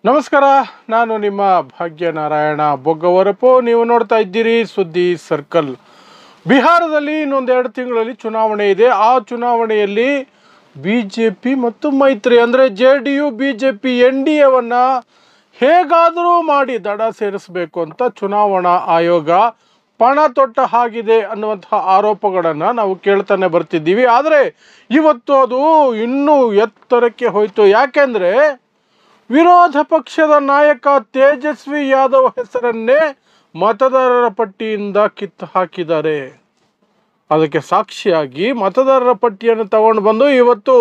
ನಮಸ್ಕಾರ, ನಾನು ನಿಮ್ಮ ಭಾಗ್ಯನಾರಾಯಣ ಬೊಗ್ಗವರಪು. ನೀವು ನೋಡ್ತಾ ಇದ್ದೀರಿ ಸುದ್ದಿ ಸರ್ಕಲ್. ಬಿಹಾರದಲ್ಲಿ ಇನ್ನೊಂದೆರಡು ತಿಂಗಳಲ್ಲಿ ಚುನಾವಣೆ ಇದೆ. ಆ ಚುನಾವಣೆಯಲ್ಲಿ BJP ಮತ್ತು ಮೈತ್ರಿ ಅಂದರೆ JDU BJP NDAವನ್ನು ಹೇಗಾದರೂ ಮಾಡಿ ದಡ ಸೇರಿಸಬೇಕು ಅಂತ ಚುನಾವಣಾ ಆಯೋಗ ಪಣ ತೊಟ್ಟ ಹಾಗಿದೆ ಅನ್ನುವಂತಹ ಆರೋಪಗಳನ್ನು ನಾವು ಕೇಳ್ತಾನೆ ಬರ್ತಿದ್ದೀವಿ. ಆದರೆ ಇವತ್ತು ಅದು ಇನ್ನೂ ಎತ್ತರಕ್ಕೆ ಹೋಯಿತು. ಯಾಕೆಂದರೆ ವಿರೋಧ ಪಕ್ಷದ ನಾಯಕ ತೇಜಸ್ವಿ ಯಾದವ್ ಹೆಸರನ್ನೇ ಮತದಾರರ ಪಟ್ಟಿಯಿಂದ ಕಿತ್ತು ಹಾಕಿದ್ದಾರೆ. ಅದಕ್ಕೆ ಸಾಕ್ಷಿಯಾಗಿ ಮತದಾರರ ಪಟ್ಟಿಯನ್ನು ತಗೊಂಡು ಬಂದು ಇವತ್ತು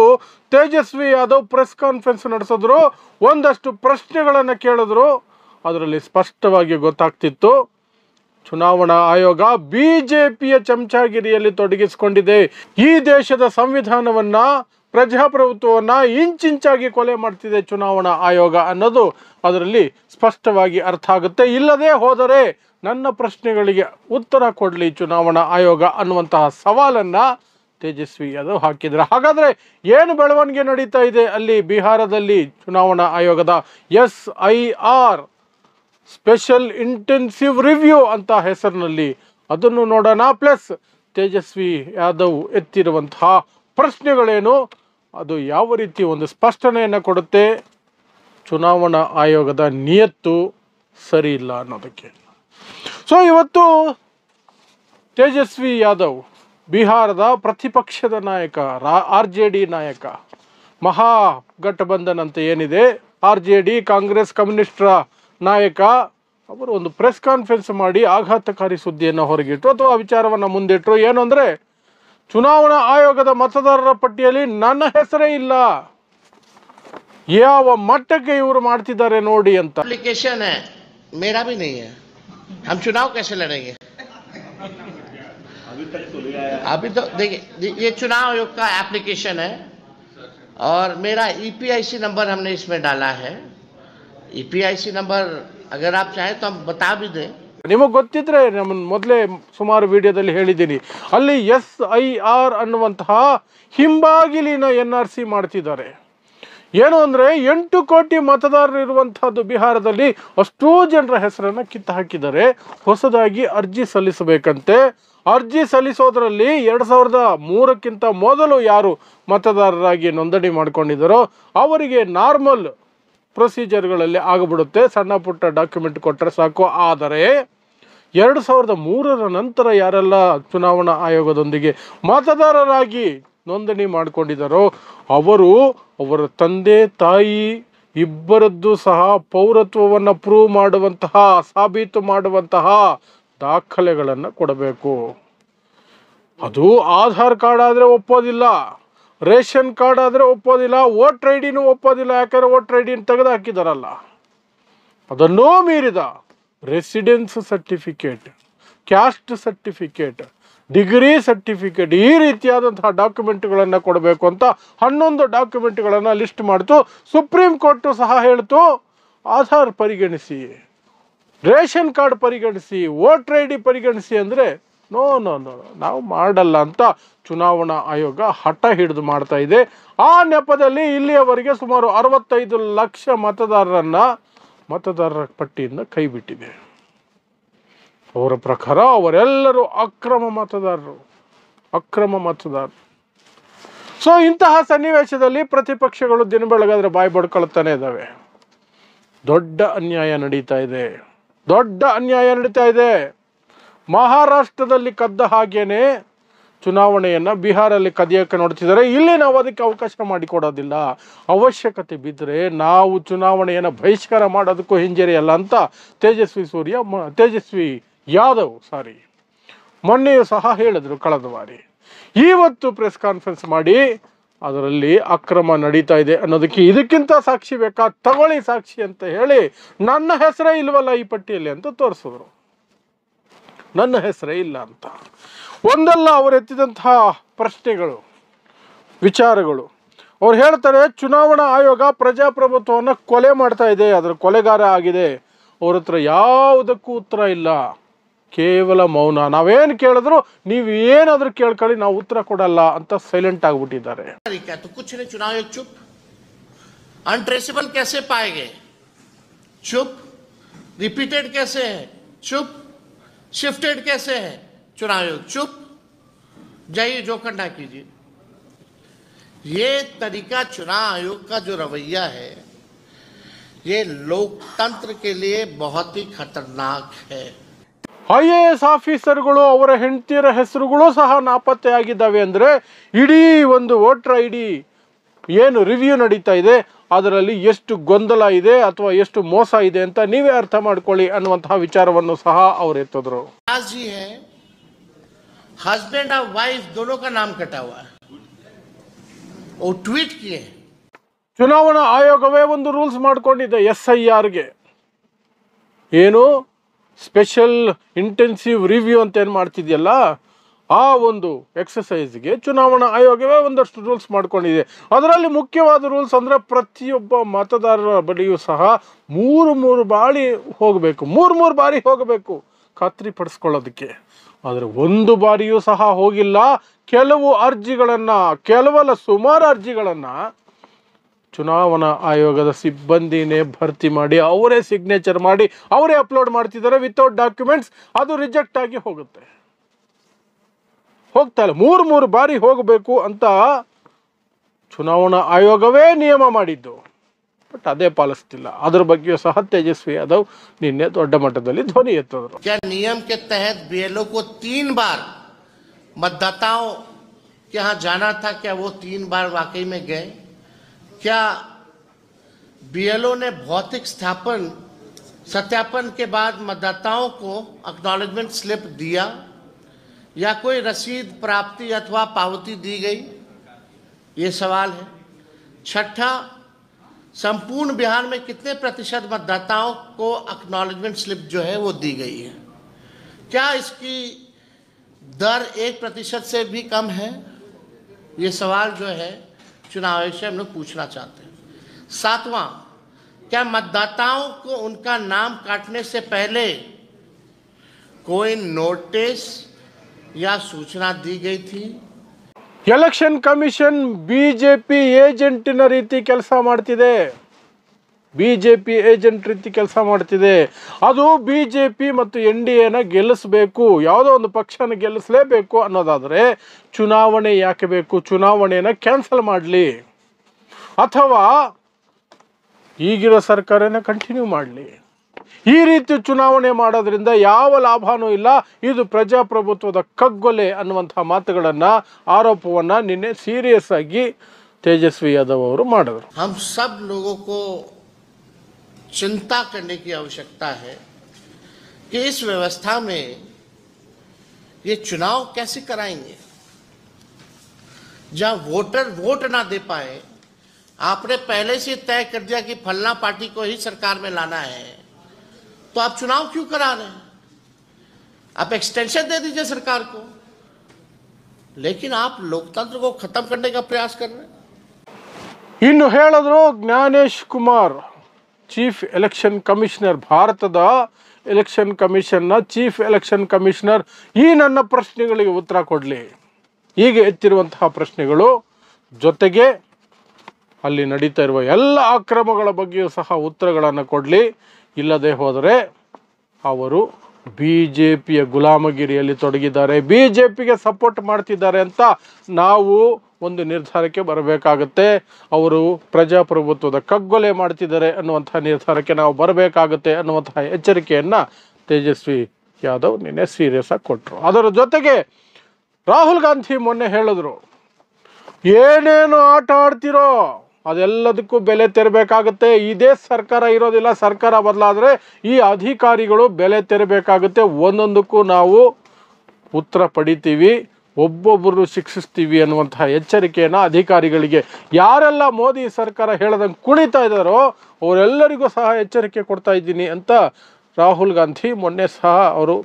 ತೇಜಸ್ವಿ ಯಾದವ್ ಪ್ರೆಸ್ ಕಾನ್ಫರೆನ್ಸ್ ನಡೆಸಿದ್ರು. ಒಂದಷ್ಟು ಪ್ರಶ್ನೆಗಳನ್ನು ಕೇಳಿದ್ರು. ಅದರಲ್ಲಿ ಸ್ಪಷ್ಟವಾಗಿ ಗೊತ್ತಾಗ್ತಿತ್ತು, ಚುನಾವಣಾ ಆಯೋಗ BJPಯ ಚಮಚಾಗಿರಿಯಲ್ಲಿ ತೊಡಗಿಸಿಕೊಂಡಿದೆ. ಈ ದೇಶದ ಸಂವಿಧಾನವನ್ನು, ಪ್ರಜಾಪ್ರಭುತ್ವವನ್ನು ಇಂಚಿಂಚಾಗಿ ಕೊಲೆ ಮಾಡ್ತಿದೆ ಚುನಾವಣಾ ಆಯೋಗ ಅನ್ನೋದು ಅದರಲ್ಲಿ ಸ್ಪಷ್ಟವಾಗಿ ಅರ್ಥ ಆಗುತ್ತೆ. ಇಲ್ಲದೆ ಹೋದರೆ ನನ್ನ ಪ್ರಶ್ನೆಗಳಿಗೆ ಉತ್ತರ ಕೊಡಲಿ ಚುನಾವಣಾ ಆಯೋಗ ಅನ್ನುವಂತಹ ಸವಾಲನ್ನು ತೇಜಸ್ವಿ ಯಾದವ್ ಹಾಕಿದರೆ. ಹಾಗಾದರೆ ಏನು ಬೆಳವಣಿಗೆ ನಡೀತಾ ಇದೆ ಅಲ್ಲಿ ಬಿಹಾರದಲ್ಲಿ? ಚುನಾವಣಾ ಆಯೋಗದ SIR ಸ್ಪೆಷಲ್ ಇಂಟೆನ್ಸಿವ್ ರಿವ್ಯೂ ಅಂತ ಹೆಸರಿನಲ್ಲಿ ಅದನ್ನು ನೋಡೋಣ. ಪ್ಲಸ್ ತೇಜಸ್ವಿ ಯಾದವ್ ಎತ್ತಿರುವಂತಹ ಪ್ರಶ್ನೆಗಳೇನು, ಅದು ಯಾವ ರೀತಿ ಒಂದು ಸ್ಪಷ್ಟನೆಯನ್ನು ಕೊಡುತ್ತೆ, ಚುನಾವಣಾ ಆಯೋಗದ ನಿಯತ್ತು ಸರಿ ಇಲ್ಲ ಅನ್ನೋದಕ್ಕೆ. ಸೊ ಇವತ್ತು ತೇಜಸ್ವಿ ಯಾದವ್ ಬಿಹಾರದ ಪ್ರತಿಪಕ್ಷದ ನಾಯಕ, RJD ನಾಯಕ, ಮಹಾಗಠಬಂಧನ್ ಅಂತ ಏನಿದೆ, RJD ಕಾಂಗ್ರೆಸ್ ಕಮ್ಯುನಿಸ್ಟರ ನಾಯಕ, ಅವರು ಒಂದು ಪ್ರೆಸ್ ಕಾನ್ಫರೆನ್ಸ್ ಮಾಡಿ ಆಘಾತಕಾರಿ ಸುದ್ದಿಯನ್ನು ಹೊರಗಿಟ್ಟರು ಅಥವಾ ವಿಚಾರವನ್ನು ಮುಂದಿಟ್ಟರು. ಏನು ಅಂದರೆ, ಚುನಾವಣಾ ಆಯೋಗದ ಮತದಾರರ ಪಟ್ಟಿಯಲ್ಲಿ ನನ್ನ ಹೆಸರೇ ಇಲ್ಲ, ಯಾವ ಮಟ್ಟಕ್ಕೆ ಇವರು ಮಾಡ್ತಿದ್ದಾರೆ ನೋಡಿ ಅಂತ. एप्लीकेशन है, मेरा भी नहीं है, हम चुनाव कैसे लड़ेंगे? अभी तो देखिए, ये चुनाव आयोग का एप्लीकेशन है और मेरा EPIC नंबर हमने इसमें डाला है. EPIC नंबर अगर आप चाहें तो हम बता भी दें. ನಿಮಗೆ ಗೊತ್ತಿದ್ರೆ ನಮ್ಮ ಮೊದಲೇ ಸುಮಾರು ವಿಡಿಯೋದಲ್ಲಿ ಹೇಳಿದ್ದೀನಿ, ಅಲ್ಲಿ SIR ಅನ್ನುವಂತಹ ಹಿಂಬಾಗಿಲಿನ NRC ಮಾಡ್ತಿದ್ದಾರೆ. ಏನು ಅಂದರೆ 8 ಕೋಟಿ ಮತದಾರರು ಇರುವಂತಹದ್ದು ಬಿಹಾರದಲ್ಲಿ ಅಷ್ಟೂ ಜನರ ಹೆಸರನ್ನು ಕಿತ್ತು ಹಾಕಿದ್ದಾರೆ. ಹೊಸದಾಗಿ ಅರ್ಜಿ ಸಲ್ಲಿಸಬೇಕಂತೆ. ಅರ್ಜಿ ಸಲ್ಲಿಸೋದ್ರಲ್ಲಿ 2003ಕ್ಕಿಂತ ಮೊದಲು ಯಾರು ಮತದಾರರಾಗಿ ನೋಂದಣಿ ಮಾಡ್ಕೊಂಡಿದ್ದಾರೋ ಅವರಿಗೆ ನಾರ್ಮಲ್ ಪ್ರೊಸೀಜರ್ಗಳಲ್ಲಿ ಆಗಿಬಿಡುತ್ತೆ, ಸಣ್ಣ ಪುಟ್ಟ ಡಾಕ್ಯುಮೆಂಟ್ ಕೊಟ್ಟರೆ ಸಾಕು. ಆದರೆ 2003ರ ನಂತರ ಯಾರೆಲ್ಲ ಚುನಾವಣಾ ಆಯೋಗದೊಂದಿಗೆ ಮತದಾರರಾಗಿ ನೋಂದಣಿ ಮಾಡಿಕೊಂಡಿದ್ದಾರೋ ಅವರು ಅವರ ತಂದೆ ತಾಯಿ ಇಬ್ಬರದ್ದು ಸಹ ಪೌರತ್ವವನ್ನು ಪ್ರೂವ್ ಮಾಡುವಂತಹ, ಸಾಬೀತು ಮಾಡುವಂತಹ ದಾಖಲೆಗಳನ್ನು ಕೊಡಬೇಕು. ಅದು ಆಧಾರ್ ಕಾರ್ಡ್ ಆದರೆ ಒಪ್ಪೋದಿಲ್ಲ, ರೇಷನ್ ಕಾರ್ಡ್ ಆದರೆ ಒಪ್ಪೋದಿಲ್ಲ, ವೋಟರ್ ID ಒಪ್ಪೋದಿಲ್ಲ. ಯಾಕಂದರೆ ವೋಟರ್ ID ತೆಗೆದು ಹಾಕಿದಾರಲ್ಲ. ಅದನ್ನೂ ಮೀರಿದ residence certificate, caste certificate, degree certificate, ಈ ರೀತಿಯಾದಂತಹ ಡಾಕ್ಯುಮೆಂಟ್ಗಳನ್ನು ಕೊಡಬೇಕು ಅಂತ 11 ಡಾಕ್ಯುಮೆಂಟ್ಗಳನ್ನು ಲಿಸ್ಟ್ ಮಾಡ್ತು. ಸುಪ್ರೀಂ ಕೋರ್ಟು ಸಹ ಹೇಳ್ತು, ಆಧಾರ್ ಪರಿಗಣಿಸಿ, ರೇಷನ್ ಕಾರ್ಡ್ ಪರಿಗಣಿಸಿ, ವೋಟರ್ ID ಪರಿಗಣಿಸಿ. ಅಂದರೆ ನೋ ನೋ ನೋ ನಾವು ಮಾಡಲ್ಲ ಅಂತ ಚುನಾವಣಾ ಆಯೋಗ ಹಠ ಹಿಡಿದು ಮಾಡ್ತಾ ಇದೆ. ಆ ನೆಪದಲ್ಲಿ ಇಲ್ಲಿಯವರೆಗೆ ಸುಮಾರು 65 ಲಕ್ಷ ಮತದಾರರ ಪಟ್ಟಿಯಿಂದ ಕೈ ಬಿಟ್ಟಿದೆ. ಅವರ ಪ್ರಕಾರ ಅವರೆಲ್ಲರೂ ಅಕ್ರಮ ಮತದಾರರು. ಸೊ ಇಂತಹ ಸನ್ನಿವೇಶದಲ್ಲಿ ಪ್ರತಿಪಕ್ಷಗಳು ದಿನ ಬೆಳಗಾದ್ರೆ ಬಾಯಿ ಬಡ್ಕೊಳ್ತಾನೆ ಇದ್ದಾವೆ. ದೊಡ್ಡ ಅನ್ಯಾಯ ನಡೀತಾ ಇದೆ. ಮಹಾರಾಷ್ಟ್ರದಲ್ಲಿ ಕದ್ದ ಹಾಗೇನೆ ಚುನಾವಣೆಯನ್ನು ಬಿಹಾರಲ್ಲಿ ಕದಿಯೋಕ್ಕೆ ನೋಡ್ತಿದ್ದಾರೆ. ಇಲ್ಲಿ ನಾವು ಅದಕ್ಕೆ ಅವಕಾಶ ಮಾಡಿಕೊಡೋದಿಲ್ಲ. ಅವಶ್ಯಕತೆ ಬಿದ್ದರೆ ನಾವು ಚುನಾವಣೆಯನ್ನು ಬಹಿಷ್ಕಾರ ಮಾಡೋದಕ್ಕೂ ಹಿಂಜರಿಯಲ್ಲ ಅಂತ ತೇಜಸ್ವಿ ಯಾದವ್ ಮೊನ್ನೆಯೂ ಸಹ ಹೇಳಿದ್ರು ಕಳೆದ ಬಾರಿ. ಇವತ್ತು ಪ್ರೆಸ್ ಕಾನ್ಫರೆನ್ಸ್ ಮಾಡಿ ಅದರಲ್ಲಿ ಅಕ್ರಮ ನಡೀತಾ ಇದೆ ಅನ್ನೋದಕ್ಕೆ ಇದಕ್ಕಿಂತ ಸಾಕ್ಷಿ ಬೇಕಾ, ತಗೊಳ್ಳಿ ಸಾಕ್ಷಿ ಅಂತ ಹೇಳಿ ನನ್ನ ಹೆಸರೇ ಇಲ್ವಲ್ಲ ಈ ಪಟ್ಟಿಯಲ್ಲಿ ಅಂತ ತೋರಿಸಿದ್ರು. ನನ್ನ ಹೆಸರೇ ಇಲ್ಲ ಅಂತ ಒಂದಲ್ಲ ಅವರು ಎತ್ತಿದಂತಹ ಪ್ರಶ್ನೆಗಳು, ವಿಚಾರಗಳು. ಅವ್ರು ಹೇಳ್ತಾರೆ, ಚುನಾವಣಾ ಆಯೋಗ ಪ್ರಜಾಪ್ರಭುತ್ವವನ್ನು ಕೊಲೆ ಮಾಡ್ತಾ ಇದೆ, ಅದರ ಕೊಲೆಗಾರ ಆಗಿದೆ. ಅವ್ರ ಹತ್ರ ಯಾವುದಕ್ಕೂ ಉತ್ತರ ಇಲ್ಲ, ಕೇವಲ ಮೌನ. ನಾವೇನು ಕೇಳಿದ್ರು ನೀವು ಏನಾದರೂ ಕೇಳ್ಕೊಳ್ಳಿ, ನಾವು ಉತ್ತರ ಕೊಡಲ್ಲ ಅಂತ ಸೈಲೆಂಟ್ ಆಗಿಬಿಟ್ಟಿದ್ದಾರೆ. तो कुछ नहीं, चुनाव आयोग चुप. अनट्रेसेबल कैसे पाएंगे? चुप, रिपीटेड कैसे है, चुप, शिफ्टेड कैसे है, चुनाव आयोग चुप, जाइए जो करना कीजिए। ये तरीका चुनाव आयोग का जो रवैया है, ये लोकतंत्र के लिए बहुत ही खतरनाक है। IAS ಆಫೀಸರ್ಗಳು ಅವರ ಹೆಂಡತಿಯರ ಹೆಸರುಗಳು ಸಹ ನಾಪತ್ತೆಯಾಗಿದ್ದಾವೆ ಅಂದರೆ ಇಡೀ ಒಂದು ವೋಟರ್ ಐ ಡಿ ಏನು ರಿವ್ಯೂ ನಡೀತಾ ಇದೆ ಅದರಲ್ಲಿ ಎಷ್ಟು ಗೊಂದಲ ಇದೆ ಅಥವಾ ಎಷ್ಟು ಮೋಸ ಇದೆ ಅಂತ ನೀವೇ ಅರ್ಥ ಮಾಡ್ಕೊಳ್ಳಿ ಅನ್ನುವಂತಹ ವಿಚಾರವನ್ನು ಸಹ ಅವರು ಎತ್ತಿದ್ರು। जी है, हस्बैंड और वाइफ दोनों का नाम कटा हुआ है, वो ट्वीट किए। ಚುನಾವಣಾ ಆಯೋಗವೇ ಒಂದು ರೂಲ್ಸ್ ಮಾಡ್ಕೊಂಡಿದೆ SIRಗೆ, ಏನು ಸ್ಪೆಷಲ್ ಇಂಟೆನ್ಸಿವ್ ರಿವ್ಯೂ ಅಂತ ಏನು ಮಾಡ್ತಿದೆಯಲ್ಲ ಆ ಒಂದು ಎಕ್ಸಸೈಸ್ಗೆ ಚುನಾವಣಾ ಆಯೋಗವೇ ಒಂದಷ್ಟು ರೂಲ್ಸ್ ಮಾಡ್ಕೊಂಡಿದೆ। ಅದರಲ್ಲಿ ಮುಖ್ಯವಾದ ರೂಲ್ಸ್ ಅಂದರೆ ಪ್ರತಿಯೊಬ್ಬ ಮತದಾರರ ಬಳಿಯೂ ಸಹ ಮೂರು ಬಾರಿ ಹೋಗಬೇಕು, ಮೂರು ಬಾರಿ ಹೋಗಬೇಕು ಖಾತ್ರಿಪಡಿಸ್ಕೊಳ್ಳೋದಕ್ಕೆ। ಆದರೆ ಒಂದು ಬಾರಿಯೂ ಸಹ ಹೋಗಿಲ್ಲ। ಕೆಲವು ಅರ್ಜಿಗಳನ್ನು, ಕೆಲವಲ್ಲ ಸುಮಾರು ಅರ್ಜಿಗಳನ್ನು ಚುನಾವಣಾ ಆಯೋಗದ ಸಿಬ್ಬಂದಿನೇ ಭರ್ತಿ ಮಾಡಿ ಅವರೇ ಸಿಗ್ನೇಚರ್ ಮಾಡಿ ಅವರೇ ಅಪ್ಲೋಡ್ ಮಾಡ್ತಿದ್ದಾರೆ ವಿತೌಟ್ ಡಾಕ್ಯುಮೆಂಟ್ಸ್। ಅದು ರಿಜೆಕ್ಟ್ ಆಗಿ ಹೋಗುತ್ತೆ, ಹೋಗ್ತಾ ಇಲ್ಲ। ಮೂರು ಬಾರಿ ಹೋಗಬೇಕು ಅಂತ ಚುನಾವಣಾ ಆಯೋಗವೇ ನಿಯಮ ಮಾಡಿದ್ದು, ಬಟ್ ಅದೇ ಪಾಲಿಸ್ತಿಲ್ಲ। ಅದರ ಬಗ್ಗೆ ಸಹ ತೇಜಸ್ವಿ ಯಾದವ್ ನಿನ್ನೆ ದೊಡ್ಡ ಮಟ್ಟದಲ್ಲಿ ಧ್ವನಿ ಎತ್ತಿದ್ರು। क्या नियम के तहत BLO को 3 बार मतदाताओं के यहाँ जाना था? क्या वो 3 बार वाकई में गए? क्या BLO ने भौतिक सत्यापन के बाद मतदाताओं को एक्नॉलेजमेंट स्लिप दिया या कोई रसीद प्राप्ति अथवा पावती दी गई? ये सवाल है। छठा, संपूर्ण बिहार में कितने प्रतिशत मतदाताओं को एक्नॉलेजमेंट स्लिप जो है वो दी गई है? क्या इसकी दर 1% से भी कम है? ये सवाल जो है चुनाव आयोग से हम लोग पूछना चाहते हैं। 7वां, क्या मतदाताओं को उनका नाम काटने से पहले कोई नोटिस या सूचना दी गई थी? ಎಲೆಕ್ಷನ್ ಕಮಿಷನ್ ಬಿಜೆಪಿ ಏಜೆಂಟಿನ ರೀತಿ ಕೆಲಸ ಮಾಡ್ತಿದೆ, ಬಿಜೆಪಿ ಏಜೆಂಟ್ ರೀತಿ ಕೆಲಸ ಮಾಡ್ತಿದೆ। ಅದು ಬಿಜೆಪಿ ಮತ್ತು NDAನ ಗೆಲ್ಲಿಸಬೇಕು, ಯಾವುದೋ ಒಂದು ಪಕ್ಷನ ಗೆಲ್ಲಿಸಲೇಬೇಕು ಅನ್ನೋದಾದರೆ ಚುನಾವಣೆ ಯಾಕೆ ಬೇಕು? ಚುನಾವಣೆಯನ್ನು ಕ್ಯಾನ್ಸಲ್ ಮಾಡಲಿ ಅಥವಾ ಈಗಿರೋ ಸರ್ಕಾರನ ಕಂಟಿನ್ಯೂ ಮಾಡಲಿ। ಈ ರೀತಿ ಚುನಾವಣೆ ಮಾಡೋದ್ರಿಂದ ಯಾವ ಲಾಭನೂ ಇಲ್ಲ, ಇದು ಪ್ರಜಾಪ್ರಭುತ್ವದ ಕಗ್ಗೊಲೆ ಅನ್ನುವಂಥ ಮಾತುಗಳನ್ನು, ಆರೋಪವನ್ನು ನಿನ್ನೆ ಸೀರಿಯಸ್ ಆಗಿ ತೇಜಸ್ವಿ ಯಾದವ್ ಅವರು ಮಾಡಿದ್ರು। हम सब लोगों को चिंता करने की आवश्यकता है कि इस व्यवस्था में ये चुनाव कैसे कराएंगे जहां वोटर वोट ना दे पाए। आपने पहले से तय कर दिया कि फलना पार्टी को ही सरकार में लाना है, तो आप चुनाव क्यों करा रहे हैं? आप एक्सटेंशन दे दीजिए सरकार को, लेकिन आप लोकतंत्र को खत्म करने का प्रयास कर रहे हैं। ಇನ್ನು ಹೇಳಿದ್ರು Gyanesh Kumar, chief election commissioner, ಭಾರತದ ಎಲೆಕ್ಷನ್ ಕಮಿಷನ್ನ ಚೀಫ್ ಎಲೆಕ್ಷನ್ ಕಮಿಷನರ್, ಈ ನನ್ನ ಪ್ರಶ್ನೆಗಳಿಗೆ ಉತ್ತರ ಕೊಡಲಿ, ಹೀಗೆ ಎತ್ತಿರುವಂತಹ ಪ್ರಶ್ನೆಗಳು ಜೊತೆಗೆ ಅಲ್ಲಿ ನಡೀತಾ ಇರುವ ಎಲ್ಲ ಅಕ್ರಮಗಳ ಬಗ್ಗೆಯೂ ಸಹ ಉತ್ತರಗಳನ್ನು ಕೊಡಲಿ। ಇಲ್ಲದೆ ಹೋದರೆ ಅವರು BJPಯ ಗುಲಾಮಗಿರಿಯಲ್ಲಿ ತೊಡಗಿದ್ದಾರೆ, BJPಗೆ ಸಪೋರ್ಟ್ ಮಾಡ್ತಿದ್ದಾರೆ ಅಂತ ನಾವು ಒಂದು ನಿರ್ಧಾರಕ್ಕೆ ಬರಬೇಕಾಗುತ್ತೆ। ಅವರು ಪ್ರಜಾಪ್ರಭುತ್ವದ ಕಗ್ಗೊಲೆ ಮಾಡ್ತಿದ್ದಾರೆ ಅನ್ನುವಂಥ ನಿರ್ಧಾರಕ್ಕೆ ನಾವು ಬರಬೇಕಾಗುತ್ತೆ ಅನ್ನುವಂತಹ ಎಚ್ಚರಿಕೆಯನ್ನು ತೇಜಸ್ವಿ ಯಾದವ್ ನಿನ್ನೆ ಸೀರಿಯಸ್ ಆಗಿ ಕೊಟ್ಟರು। ಅದರ ಜೊತೆಗೆ ರಾಹುಲ್ ಗಾಂಧಿ ಮೊನ್ನೆ ಹೇಳಿದ್ರು, ಏನೇನು ಆಟ ಆಡ್ತಿರೋ ಅದೆಲ್ಲದಕ್ಕೂ ಬೆಲೆ ತೆರಬೇಕಾಗುತ್ತೆ, ಇದೇ ಸರ್ಕಾರ ಇರೋದಿಲ್ಲ, ಸರ್ಕಾರ ಬದಲಾದರೆ ಈ ಅಧಿಕಾರಿಗಳು ಬೆಲೆ ತೆರಬೇಕಾಗುತ್ತೆ, ಒಂದೊಂದಕ್ಕೂ ನಾವು ಉತ್ತರ ಪಡಿತೀವಿ, ಒಬ್ಬೊಬ್ಬರು ಶಿಕ್ಷಿಸ್ತೀವಿ ಅನ್ನುವಂತಹ ಎಚ್ಚರಿಕೆಯನ್ನು ಅಧಿಕಾರಿಗಳಿಗೆ, ಯಾರೆಲ್ಲ ಮೋದಿ ಸರ್ಕಾರ ಹೇಳದಂಗೆ ಕುಣಿತಾ ಇದ್ದಾರೋ ಅವರೆಲ್ಲರಿಗೂ ಸಹ ಎಚ್ಚರಿಕೆ ಕೊಡ್ತಾ ಇದ್ದೀನಿ ಅಂತ ರಾಹುಲ್ ಗಾಂಧಿ ಮೊನ್ನೆ ಸಹ ಅವರು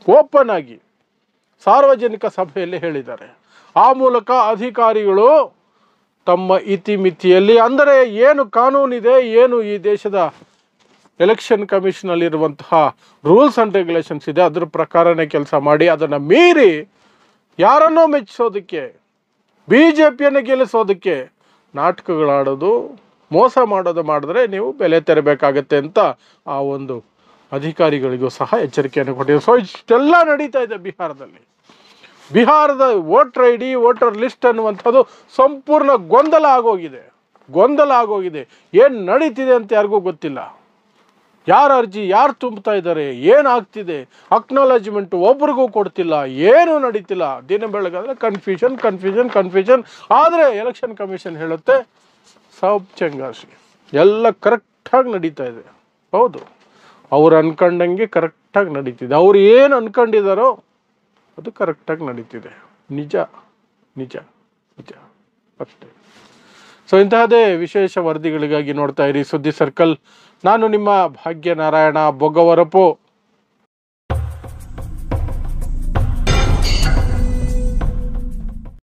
ಓಪನ್ ಆಗಿ ಸಾರ್ವಜನಿಕ ಸಭೆಯಲ್ಲಿ ಹೇಳಿದ್ದಾರೆ। ಆ ಮೂಲಕ ಅಧಿಕಾರಿಗಳು ತಮ್ಮ ಇತಿಮಿತಿಯಲ್ಲಿ, ಅಂದರೆ ಏನು ಕಾನೂನಿದೆ, ಏನು ಈ ದೇಶದ ಎಲೆಕ್ಷನ್ ಕಮಿಷನಲ್ಲಿರುವಂತಹ ರೂಲ್ಸ್ ಆ್ಯಂಡ್ ರೆಗ್ಯುಲೇಷನ್ಸ್ ಇದೆ, ಅದರ ಪ್ರಕಾರನೇ ಕೆಲಸ ಮಾಡಿ, ಅದನ್ನು ಮೀರಿ ಯಾರನ್ನೋ ಮೆಚ್ಚಿಸೋದಕ್ಕೆ, BJPಯನ್ನು ಗೆಲ್ಲಿಸೋದಕ್ಕೆ ನಾಟಕಗಳಾಡೋದು ಮೋಸ ಮಾಡೋದು ಮಾಡಿದ್ರೆ ನೀವು ಬೆಲೆ ತೆರಬೇಕಾಗತ್ತೆ ಅಂತ ಆ ಒಂದು ಅಧಿಕಾರಿಗಳಿಗೂ ಸಹ ಎಚ್ಚರಿಕೆಯನ್ನು ಕೊಟ್ಟಿದ್ದಾರೆ. ಸೊ ಇಷ್ಟೆಲ್ಲ ನಡೀತಾ ಇದೆ ಬಿಹಾರದಲ್ಲಿ. ಬಿಹಾರದ voter I D voter list ಅನ್ನುವಂಥದ್ದು ಸಂಪೂರ್ಣ ಗೊಂದಲ ಆಗೋಗಿದೆ. ಏನು ನಡೀತಿದೆ ಅಂತ ಯಾರಿಗೂ ಗೊತ್ತಿಲ್ಲ. ಯಾರ ಅರ್ಜಿ ಯಾರು ತುಂಬ್ತಾ ಇದ್ದಾರೆ, ಏನಾಗ್ತಿದೆ, ಅಕ್ನಾಲಜ್ಮೆಂಟ್ ಒಬ್ರಿಗೂ ಕೊಡ್ತಿಲ್ಲ, ಏನೂ ನಡೀತಿಲ್ಲ. ದಿನ ಬೆಳಗಾದ್ರೆ ಕನ್ಫ್ಯೂಷನ್. ಆದರೆ ಎಲೆಕ್ಷನ್ ಕಮಿಷನ್ ಹೇಳುತ್ತೆ ಸಬ್ ಚಂಗಾಸಿ ಎಲ್ಲ ಕರೆಕ್ಟಾಗಿ ನಡೀತಾ ಇದೆ. ಹೌದು, ಅವ್ರು ಅನ್ಕೊಂಡಂಗೆ ಕರೆಕ್ಟಾಗಿ ನಡೀತಿದೆ. ಅವ್ರು ಏನು ಅನ್ಕೊಂಡಿದ್ದಾರೋ ಅದು ಕರೆಕ್ಟಾಗಿ ನಡೀತಿದೆ. ನಿಜ ಅಷ್ಟೇ. ಸೊ ಇಂತಹದೇ ವಿಶೇಷ ವರದಿಗಳಿಗಾಗಿ ನೋಡ್ತಾ ಇರಿ ಸುದ್ದಿ ಸರ್ಕಲ್. ನಾನು ನಿಮ್ಮ ಭಾಗ್ಯನಾರಾಯಣ ಬೊಗ್ಗವರಪು.